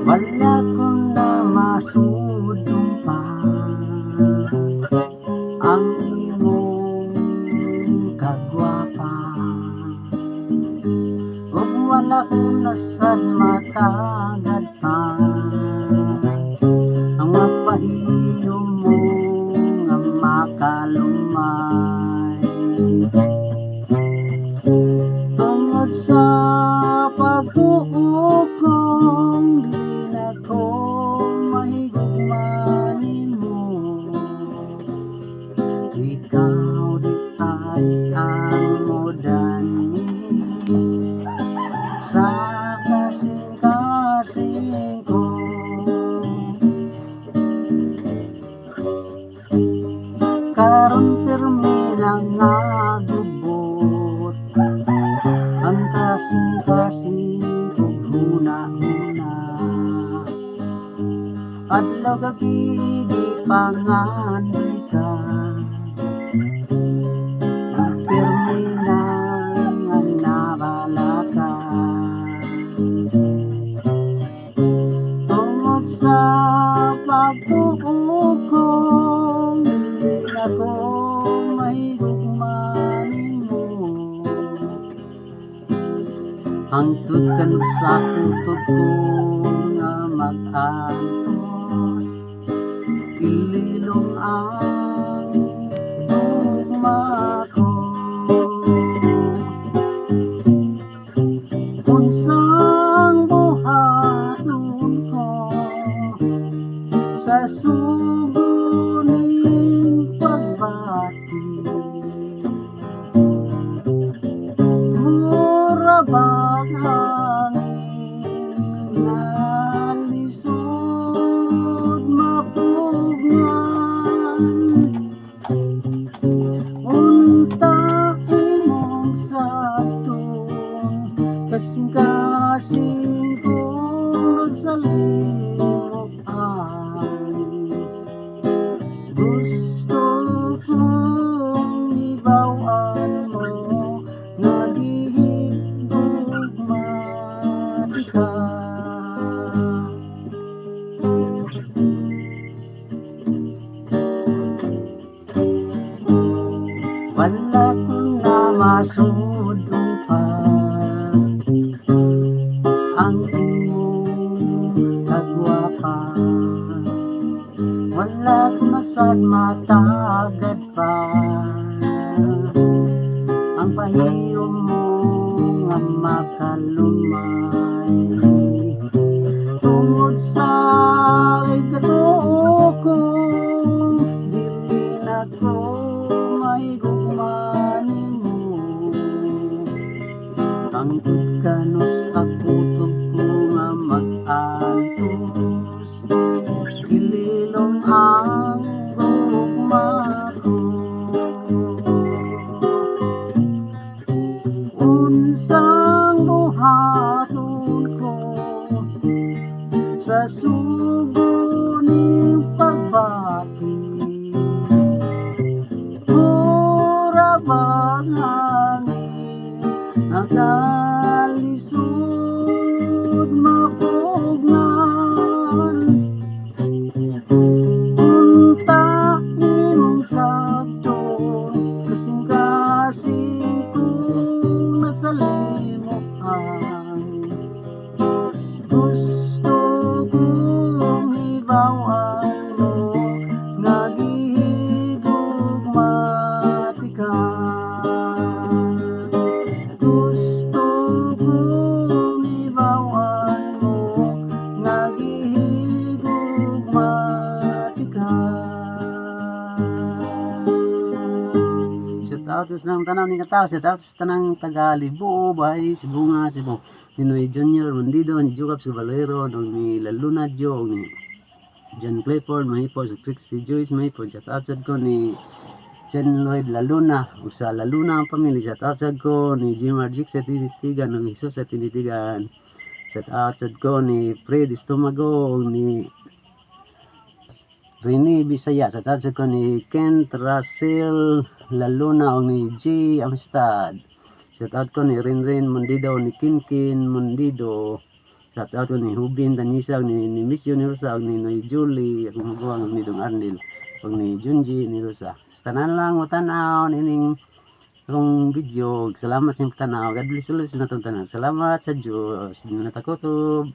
Wala kong na masudong pa ang imong kagwapa, ug wala kong nasad matagad pa ang mapahiyo mo nga makalumay. Tungod sa pag-uukong di na ko mahigugma nimo, ikaw di ay ang modani sa kasing-kasing ko. Karon pirmi lang nagubot ang kasing-kasing kong huna-huna, adlaw gabi di pangandoy ka, ang pirmi lang ang nabala ka. Tungod sa pag-uukong di na ko mahigugma nimo, hangtod kanug sa kutod ko nga mag-antos, ililong ang gugma ko. Unsang buhaton ko sa suguning pagbati, mura bang hangin nga lisod mapugnan, unta imong sabton kasing-kasing kong nagsalimok ay gusto kong ibawan mo nga gihigugmati ka. Wala kong na masudong pa ang imong kagwapa, wala kong nasad matagad pa ang pahiyo mo nga makalumay. Tungod sa ikatuo ko dili na ko mahigugma nimo, hangtod kanos akutog ko nga mag-antos, ililong ang gugma ko. Unsang buhaton ko sa suguning pagbati, mura bang hangin nakalisod mapugnan, unta imong sabton kasing-kasing kong nasalimukan, gusto kong ibawan mo nga gihigugmati ka. Gusto kong ibawan mo nga gihigugmati ka. Shout out sa tanang ni katao, shout out sa tanang taga Libo, Bahay, Sibunga, Cebu. Ni Noy Junior, Mundido, ni Jugap, si Valero, ni Laluna Jo, ni John Clayford, mahipod, si Trixie Joyce, mahipod, shout out ko ni Chen Lloyd Laluna, ug sa Laluna ang pamilya, shout out ko ni Jimar Jik sa Tinitigan, ng Jesus sa Tinitigan, shout out ko ni Fred Estomago, ni Rini Bisaya sa tatsa ko ni Kent Russell Laluna o ni J Amistad. Shout out ko ni Rinrin Mundido ni Kinkin Mundido. Shout out ko ni Hubin Tanisag ni Miss Universe ni Noy Julie at mga ni Dong Arnil ug ni Junji ni Rosa. Tanan lang mo tanaw nining itong video. Salamat sa tanaw. God bless ulit sa natong tanan. Salamat sa Diyos. Hindi na takotob.